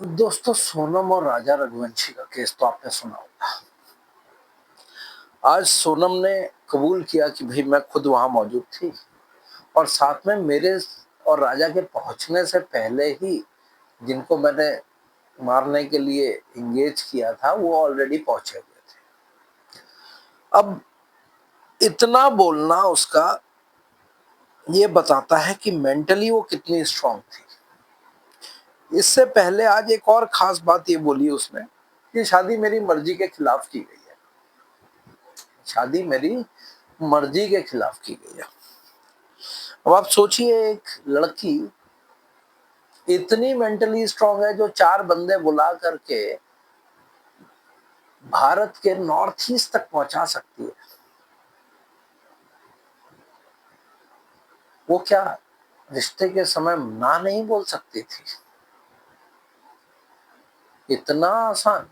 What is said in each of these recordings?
दोस्तों, सोनम और राजा रघुवंशी का केस तो आपने सुना होगा। आज सोनम ने कबूल किया कि भाई मैं खुद वहां मौजूद थी और साथ में मेरे और राजा के पहुंचने से पहले ही जिनको मैंने मारने के लिए इंगेज किया था वो ऑलरेडी पहुंचे हुए थे। अब इतना बोलना उसका ये बताता है कि मेंटली वो कितनी स्ट्रांग थी। इससे पहले आज एक और खास बात ये बोली उसने कि शादी मेरी मर्जी के खिलाफ की गई है। शादी मेरी मर्जी के खिलाफ की गई है। अब आप सोचिए, एक लड़की इतनी मेंटली स्ट्रांग है जो 4 बंदे बुला करके भारत के नॉर्थ ईस्ट तक पहुंचा सकती है। वो क्या रिश्ते के समय ना नहीं बोल सकती थी? इतना आसान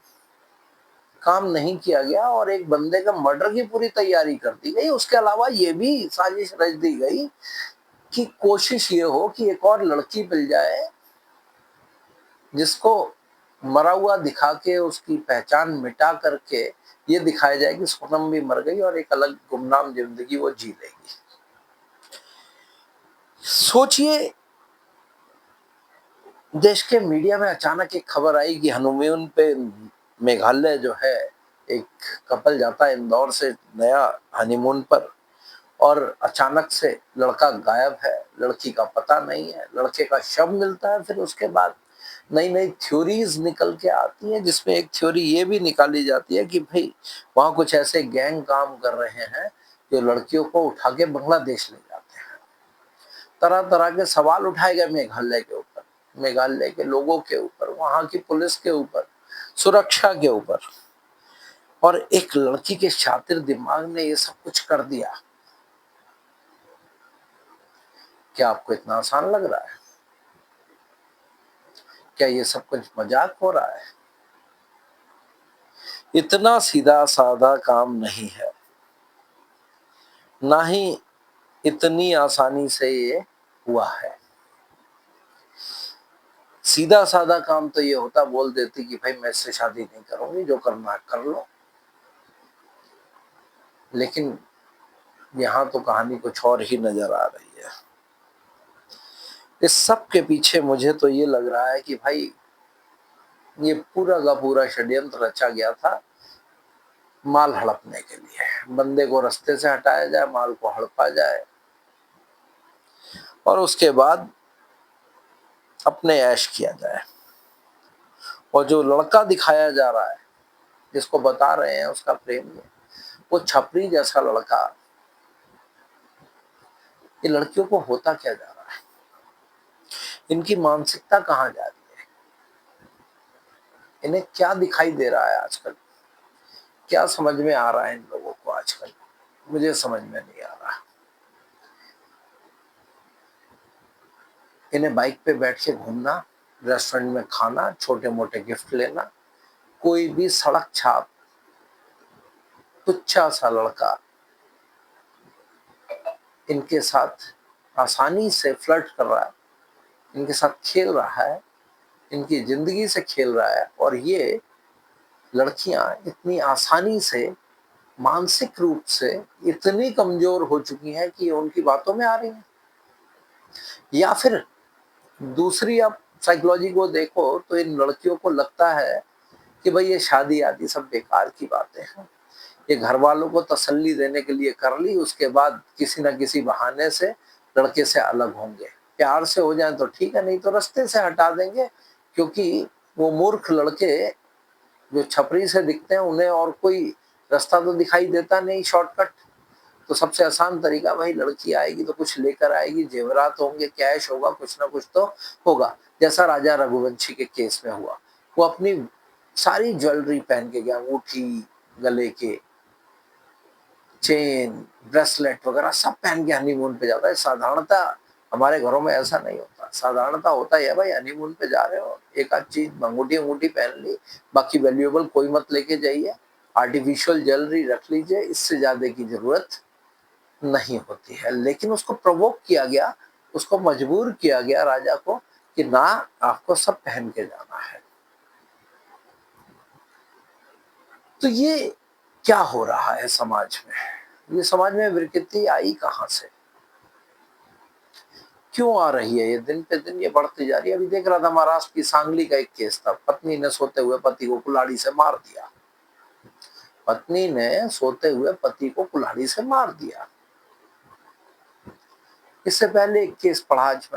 काम नहीं किया गया और एक बंदे का मर्डर की पूरी तैयारी कर दी गई। उसके अलावा ये भी साजिश रच दी गई कि कोशिश ये हो कि एक और लड़की मिल जाए जिसको मरा हुआ दिखा के उसकी पहचान मिटा करके ये दिखाया जाए कि सोनम भी मर गई और एक अलग गुमनाम जिंदगी वो जी लेगी। सोचिए, देश के मीडिया में अचानक एक खबर आई कि हनीमून पे मेघालय जो है एक कपल जाता है इंदौर से नया हनीमून पर और अचानक से लड़का गायब है, लड़की का पता नहीं है, लड़के का शव मिलता है। फिर उसके बाद नई नई थ्योरीज निकल के आती हैं जिसमें एक थ्योरी ये भी निकाली जाती है कि भाई वहां कुछ ऐसे गैंग काम कर रहे हैं जो लड़कियों को उठा के बांग्लादेश ले जाते हैं। तरह तरह के सवाल उठाए गए मेघालय के ऊपर, मेघालय के लोगों के ऊपर, वहां की पुलिस के ऊपर, सुरक्षा के ऊपर। और एक लड़की के शातिर दिमाग ने ये सब कुछ कर दिया। क्या आपको इतना आसान लग रहा है? क्या ये सब कुछ मजाक हो रहा है? इतना सीधा साधा काम नहीं है, ना ही इतनी आसानी से ये हुआ है। सीधा साधा काम तो ये होता, बोल देती कि भाई मैं इससे शादी नहीं करूंगी, जो करना है कर लो। लेकिन यहाँ तो कहानी कुछ और ही नजर आ रही है। इस सब के पीछे मुझे तो ये लग रहा है कि भाई ये पूरा का पूरा षड्यंत्र रचा गया था माल हड़पने के लिए। बंदे को रास्ते से हटाया जाए, माल को हड़पा जाए और उसके बाद अपने ऐश किया जाए। और जो लड़का दिखाया जा रहा है, जिसको बता रहे हैं उसका प्रेमी, वो छपरी जैसा लड़का। ये लड़कियों को होता क्या जा रहा है? इनकी मानसिकता कहाँ जा रही है? इन्हें क्या दिखाई दे रहा है आजकल? क्या समझ में आ रहा है इन लोगों को आजकल? मुझे समझ में नहीं आ रहा। इन्हें बाइक पे बैठ के घूमना, रेस्टोरेंट में खाना, छोटे मोटे गिफ्ट लेना, कोई भी सड़क छाप तुच्छा सा लड़का इनके साथ आसानी से फ्लर्ट कर रहा है, इनके साथ खेल रहा है, इनकी जिंदगी से खेल रहा है। और ये लड़कियां इतनी आसानी से मानसिक रूप से इतनी कमजोर हो चुकी हैं कि उनकी बातों में आ रही हैं। या फिर दूसरी आप साइकोलॉजी को देखो तो इन लड़कियों को लगता है कि भाई ये शादी आदि सब बेकार की बातें हैं, ये घर वालों को तसल्ली देने के लिए कर ली, उसके बाद किसी ना किसी बहाने से लड़के से अलग होंगे। प्यार से हो जाए तो ठीक है, नहीं तो रास्ते से हटा देंगे। क्योंकि वो मूर्ख लड़के जो छपरी से दिखते हैं उन्हें और कोई रास्ता तो दिखाई देता नहीं, शॉर्टकट। तो सबसे आसान तरीका, भाई लड़की आएगी तो कुछ लेकर आएगी, जेवरात होंगे, कैश होगा, कुछ ना कुछ तो होगा। जैसा राजा रघुवंशी के केस में हुआ, वो अपनी सारी ज्वेलरी पहन के गया, अंगूठी, गले के चेन, ब्रेसलेट वगैरह सब पहन के हनीमून पे जाता है। साधारणतः हमारे घरों में ऐसा नहीं होता। साधारणतः होता है भाई हनीमून पे जा रहे हो, एक आध चीज अंगूठी अंगूठी पहन ली, बाकी वैल्यूएबल कोई मत लेके जाइए, आर्टिफिशियल ज्वेलरी रख लीजिए, इससे ज्यादा की जरूरत नहीं होती है। लेकिन उसको प्रोवोक किया गया, उसको मजबूर किया गया राजा को कि ना, आपको सब पहन के जाना है। तो ये क्या हो रहा है समाज में? ये समाज में विकृति आई कहां से? क्यों आ रही है? ये दिन पे दिन ये बढ़ती जा रही है। अभी देख रहा था महाराष्ट्र की सांगली का एक केस था, पत्नी ने सोते हुए पति को कुल्हाड़ी से मार दिया। पत्नी ने सोते हुए पति को कुल्हाड़ी से मार दिया। इससे पहले एक केस पढ़ा आज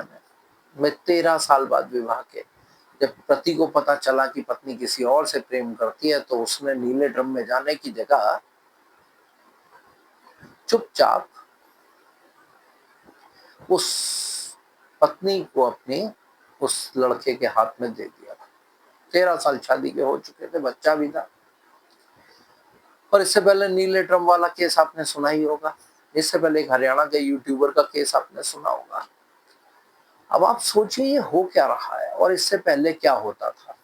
मैं 13 साल बाद विवाह के, जब पति को पता चला कि पत्नी किसी और से प्रेम करती है, तो उसने नीले ड्रम में जाने की जगह चुपचाप उस पत्नी को अपनी उस लड़के के हाथ में दे दिया। 13 साल शादी के हो चुके थे, बच्चा भी था। और इससे पहले नीले ड्रम वाला केस आपने सुना ही होगा। इससे पहले एक हरियाणा के यूट्यूबर का केस आपने सुना होगा। अब आप सोचिए ये हो क्या रहा है और इससे पहले क्या होता था।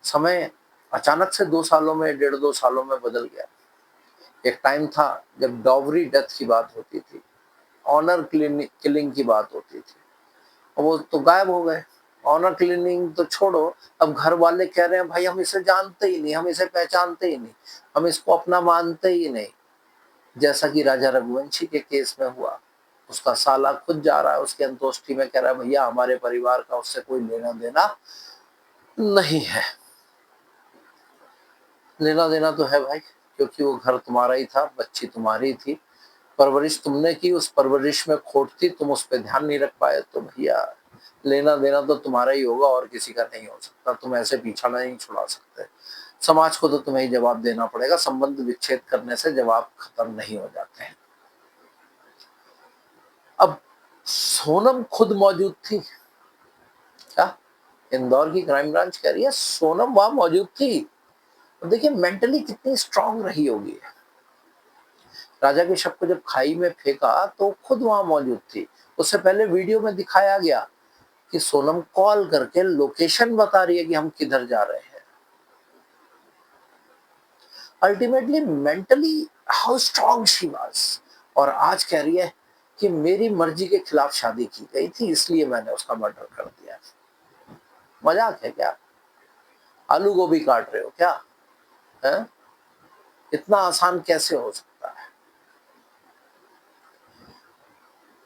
समय अचानक से 2 सालों में, 1.5-2 सालों में बदल गया। एक टाइम था जब डॉवरी डेथ की बात होती थी, ऑनर किलिंग की बात होती थी, और वो तो गायब हो गए। ऑनर क्लीनिंग तो छोड़ो, अब घर वाले कह रहे हैं भाई हम इसे जानते ही नहीं, हम इसे पहचानते ही नहीं, हम इसको अपना मानते ही नहीं। जैसा कि राजा रघुवंशी के केस में हुआ, उसका साला खुद जा रहा है उसके अंतोष्टि में, कह रहा है भैया हमारे परिवार का उससे कोई लेना देना नहीं है। लेना देना तो है भाई, क्योंकि वो घर तुम्हारा ही था, बच्ची तुम्हारी थी, परवरिश तुमने की, उस परवरिश में खोट थी, तुम उस पर ध्यान नहीं रख पाए, तो भैया लेना देना तो तुम्हारा ही होगा और किसी का नहीं हो सकता। तुम ऐसे पीछा नहीं छुड़ा सकते। समाज को तो तुम्हें ही जवाब देना पड़ेगा। संबंध विच्छेद करने से जवाब खत्म नहीं हो जाते हैं। अब सोनम खुद मौजूद थी क्या? इंदौर की क्राइम ब्रांच कह रही है सोनम वहां मौजूद थी। तो देखिए मेंटली कितनी स्ट्रांग रही होगी। राजा के शव को जब खाई में फेंका तो खुद वहां मौजूद थी। उससे पहले वीडियो में दिखाया गया कि सोनम कॉल करके लोकेशन बता रही है कि हम किधर जा रहे हैं। Ultimately mentally how strong she was. और आज कह रही है कि मेरी मर्जी के खिलाफ शादी की गई थी, इसलिए मैंने उसका मर्डर कर दिया। मजाक है क्या? आलू गोभी काट रहे हो क्या? है? इतना आसान कैसे हो सकता है?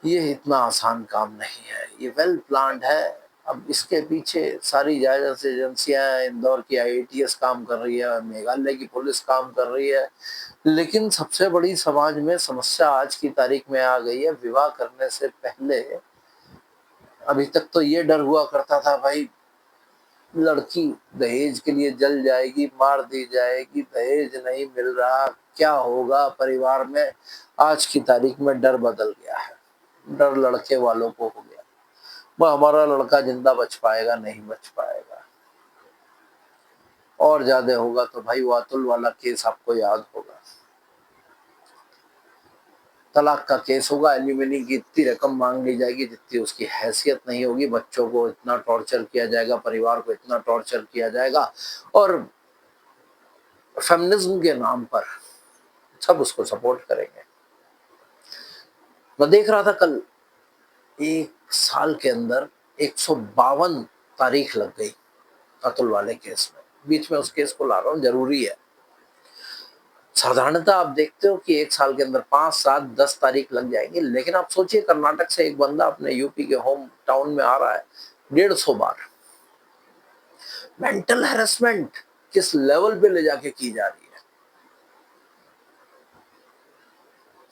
ये इतना आसान काम नहीं है, ये वेल प्लान्ड है। अब इसके पीछे सारी जायज एजेंसियां, इंदौर की आईएटीएस काम कर रही है, मेघालय की पुलिस काम कर रही है, लेकिन सबसे बड़ी समाज में समस्या आज की तारीख में आ गई है। विवाह करने से पहले अभी तक तो ये डर हुआ करता था भाई लड़की दहेज के लिए जल जाएगी, मार दी जाएगी, दहेज नहीं मिल रहा, क्या होगा परिवार में। आज की तारीख में डर बदल गया है। डर लड़के वालों को हो गया, वह हमारा लड़का जिंदा बच पाएगा, नहीं बच पाएगा। और ज्यादा होगा तो भाई वो अतुल वाला केस आपको याद होगा, तलाक का केस होगा, एल्यूमिनी की इतनी रकम मांग ली जाएगी जितनी उसकी हैसियत नहीं होगी, बच्चों को इतना टॉर्चर किया जाएगा, परिवार को इतना टॉर्चर किया जाएगा, और फेमिनिज्म के नाम पर सब उसको सपोर्ट करेंगे। मैं देख रहा था कल, 1 साल के अंदर 152 तारीख लग गई अतुल वाले केस में। बीच में उस केस को ला रहा हूँ, जरूरी है। साधारणतः आप देखते हो कि 1 साल के अंदर 5, 7, 10 तारीख लग जाएंगी, लेकिन आप सोचिए कर्नाटक से एक बंदा अपने यूपी के होम टाउन में आ रहा है 150 बार। मेंटल हैरेसमेंट किस लेवल पे ले जाके की जा रही है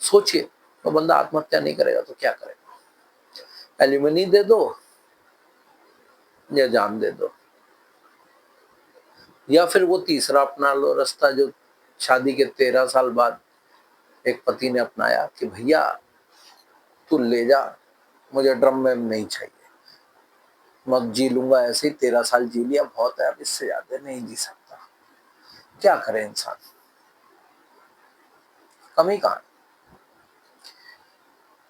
सोचिए। तो बंदा आत्महत्या नहीं करेगा तो क्या करेगा? एलिमनी दे दो या जान दे दो, या फिर वो तीसरा अपना लो रास्ता जो शादी के 13 साल बाद एक पति ने अपनाया कि भैया तू ले जा, मुझे ड्रम में नहीं चाहिए, मैं जी लूंगा ऐसे ही, 13 साल जी लिया बहुत है, अब इससे ज्यादा नहीं जी सकता। क्या करे इंसान? कमी कहाँ?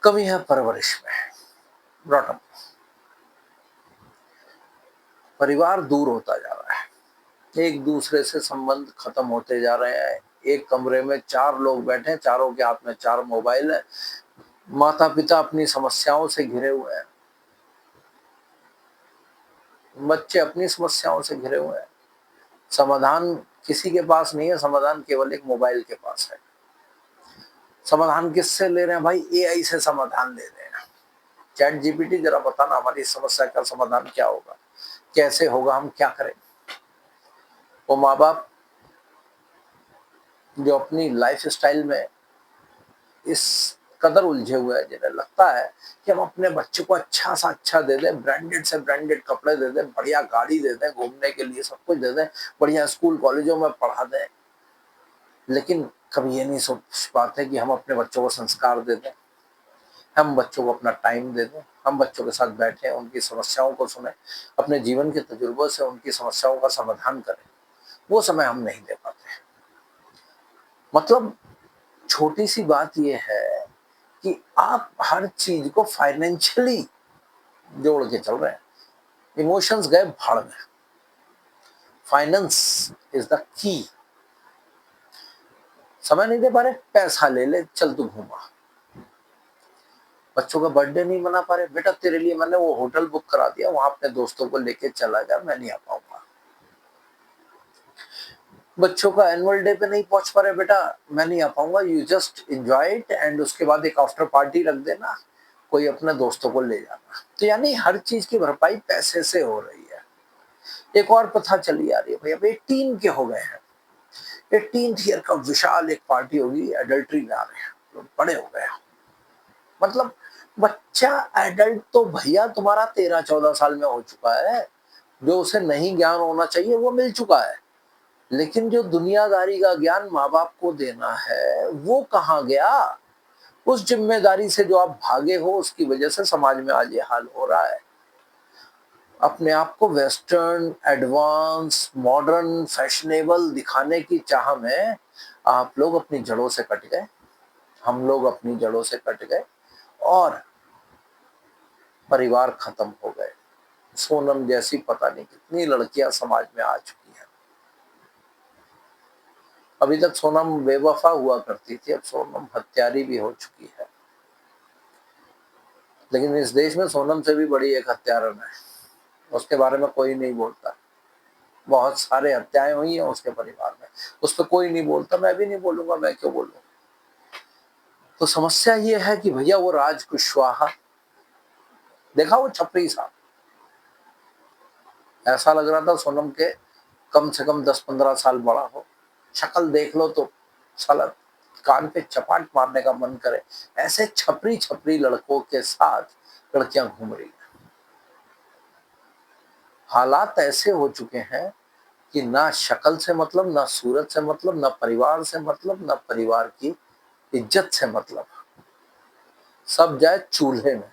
कमी है परवरिश में, ब्रॉटअप। परिवार दूर होता जा रहा है, एक दूसरे से संबंध खत्म होते जा रहे हैं। एक कमरे में 4 लोग बैठे हैं, चारों के हाथ में 4 मोबाइल है, माता पिता अपनी समस्याओं से घिरे हुए हैं, बच्चे अपनी समस्याओं से घिरे हुए हैं। समाधान किसी के पास नहीं है समाधान, केवल एक मोबाइल के पास है। समाधान किससे ले रहे हैं भाई? एआई से समाधान ले रहे हैं। चैट जीपीटी जरा बताना हमारी समस्या का समाधान क्या होगा, कैसे होगा, हम क्या करें। वो माँ बाप जो अपनी लाइफ स्टाइल में इस कदर उलझे हुए हैं, जिन्हें लगता है कि हम अपने बच्चे को अच्छा सा अच्छा दे दें, ब्रांडेड से ब्रांडेड कपड़े दे दें, बढ़िया गाड़ी दे दें, घूमने के लिए सब कुछ दे दें, बढ़िया स्कूल कॉलेजों में पढ़ा दें, लेकिन कभी ये नहीं सोच पाते कि हम अपने बच्चों को संस्कार दे दें, हम बच्चों को अपना टाइम दे दें, हम बच्चों के साथ बैठें, उनकी समस्याओं को सुने, अपने जीवन के तजुर्बों से उनकी समस्याओं का समाधान करें। वो समय हम नहीं दे पाते। मतलब छोटी सी बात यह है कि आप हर चीज को फाइनेंशियली जोड़ के चल रहे हैं, इमोशंस गए भाड़ में। Finance is the key. समय नहीं दे पा रहे, पैसा ले ले, चल तू घूमा। बच्चों का बर्थडे नहीं मना पा रहे, बेटा तेरे लिए मैंने वो होटल बुक करा दिया, वहां अपने दोस्तों को लेके चला जा, मैं नहीं आ पाऊंगा। बच्चों का एनुअल डे पे नहीं पहुंच पा रहे, बेटा मैं नहीं आ पाऊंगा, you just enjoy it, and उसके बाद एक आफ्टर पार्टी रख देना, कोई अपने दोस्तों को ले जाना। तो यानी हर चीज की भरपाई पैसे से हो रही है। एक और प्रथा चली आ रही है भाई, अब 18 के हो गए हैं, 18th ईयर का विशाल एक पार्टी होगी, एडल्ट्री में आ रहे हैं, तो बड़े हो गए। मतलब बच्चा एडल्ट तो भैया तुम्हारा 13-14 साल में हो चुका है, जो उसे नहीं ज्ञान होना चाहिए वो मिल चुका है, लेकिन जो दुनियादारी का ज्ञान माँ बाप को देना है वो कहाँ गया? उस जिम्मेदारी से जो आप भागे हो, उसकी वजह से समाज में आज ये हाल हो रहा है। अपने आप को वेस्टर्न, एडवांस, मॉडर्न, फैशनेबल दिखाने की चाह में आप लोग अपनी जड़ों से कट गए, हम लोग अपनी जड़ों से कट गए और परिवार खत्म हो गए। सोनम जैसी पता नहीं कितनी लड़कियां समाज में आ चुकी हैं। अभी तक सोनम बेवफा हुआ करती थी, अब सोनम हत्यारी भी हो चुकी है। लेकिन इस देश में सोनम से भी बड़ी एक हत्यारन है, उसके बारे में कोई नहीं बोलता। बहुत सारे हत्याएं हुई हैं उसके परिवार में, उस पर कोई नहीं बोलता, मैं भी नहीं बोलूंगा, मैं क्यों बोलूं। तो समस्या ये है कि भैया वो राज कुशवाहा, देखा वो छपरी साहब, ऐसा लग रहा था सोनम के कम से कम 10-15 साल बड़ा हो। शक्ल देख लो तो साला कान पे चपाट मारने का मन करे, ऐसे छपरी छपरी लड़कों के साथ लड़कियां घूम रही हैं। हालात ऐसे हो चुके हैं कि ना शक्ल से मतलब, ना सूरत से मतलब, ना परिवार से मतलब, ना परिवार की इज्जत से मतलब, सब जाए चूल्हे में।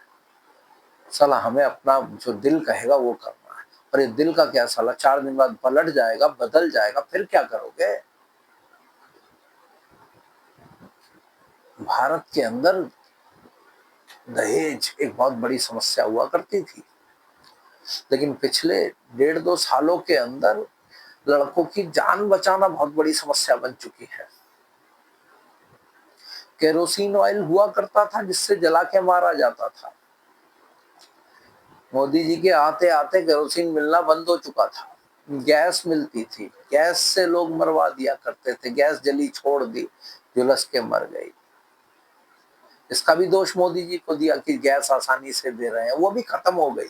साला हमें अपना जो दिल कहेगा वो करना है, और ये दिल का क्या, साला 4 दिन बाद पलट जाएगा, बदल जाएगा, फिर क्या करोगे? भारत के अंदर दहेज एक बहुत बड़ी समस्या हुआ करती थी, लेकिन पिछले 1.5-2 सालों के अंदर लड़कों की जान बचाना बहुत बड़ी समस्या बन चुकी है। केरोसिन ऑयल हुआ करता था जिससे जला के मारा जाता था, मोदी जी के आते आते केरोसिन मिलना बंद हो चुका था। गैस मिलती थी, गैस से लोग मरवा दिया करते थे, गैस जली छोड़ दी, झुलस के मर गई। इसका भी दोष मोदी जी को दिया कि गैस आसानी से दे रहे हैं, वो भी खत्म हो गई।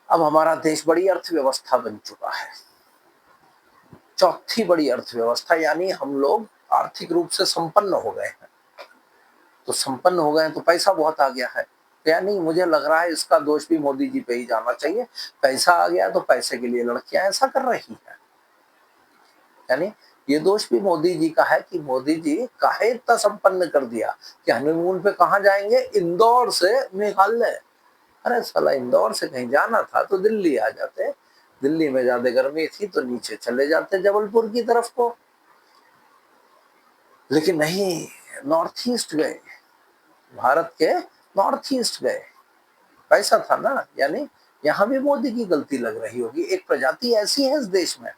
अब हमारा देश बड़ी अर्थव्यवस्था बन चुका है, चौथी बड़ी अर्थव्यवस्था, यानी हम लोग आर्थिक रूप से संपन्न हो गए हैं। तो संपन्न हो गए हैं तो पैसा बहुत आ गया है, यानी मुझे लग रहा है इसका दोष भी मोदी जी पे ही जाना चाहिए। पैसा आ गया तो पैसे के लिए लड़कियां ऐसा कर रही हैं, यानी ये दोष भी मोदी जी का है कि मोदी जी काहे इतना संपन्न कर दिया कि हनीमून पे कहाँ जाएंगे, इंदौर से मेघालय। अरे साला इंदौर से कहीं जाना था तो दिल्ली आ जाते, दिल्ली में ज्यादा गर्मी थी तो नीचे चले जाते जबलपुर की तरफ को, लेकिन नहीं, नॉर्थ ईस्ट गए, भारत के नॉर्थ ईस्ट गए। पैसा था ना, यानी यहाँ भी मोदी की गलती लग रही होगी। एक प्रजाति ऐसी है इस देश में,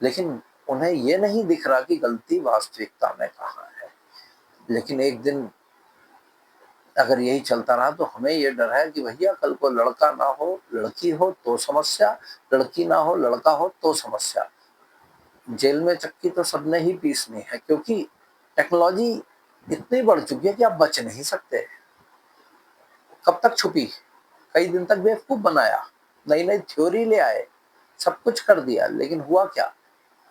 लेकिन उन्हें ये नहीं दिख रहा कि गलती वास्तविकता में कहाँ है। लेकिन एक दिन अगर यही चलता रहा तो हमें ये डर है कि भैया कल को लड़का ना हो, लड़की हो तो समस्या, लड़की ना हो, लड़का हो तो समस्या। जेल में चक्की तो सबने ही पीसनी है, क्योंकि टेक्नोलॉजी इतनी बढ़ चुकी है कि आप बच नहीं सकते। कब तक छुपी? कई दिन तक बेवकूफ बनाया, नई नई थ्योरी ले आए, सब कुछ कर दिया, लेकिन हुआ क्या?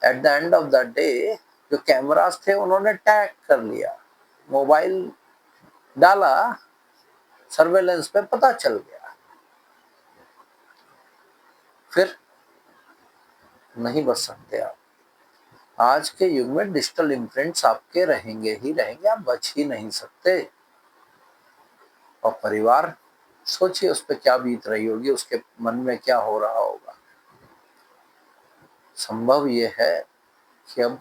At the end of the day जो कैमरास थे उन्होंने टैग कर लिया, मोबाइल डाला, सर्वेलेंस पे पता चल गया, फिर नहीं बच सकते आप। आज के युग में डिजिटल इम्प्रिंट्स आपके रहेंगे ही रहेंगे, आप बच ही नहीं सकते। और परिवार, सोचिए उस पर क्या बीत रही होगी, उसके मन में क्या हो रहा होगा। संभव ये है कि अब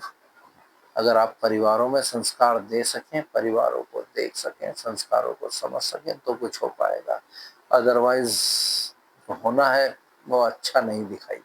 अगर आप परिवारों में संस्कार दे सकें, परिवारों को देख सकें, संस्कारों को समझ सकें, तो कुछ हो पाएगा। अदरवाइज होना है वो अच्छा नहीं दिखाई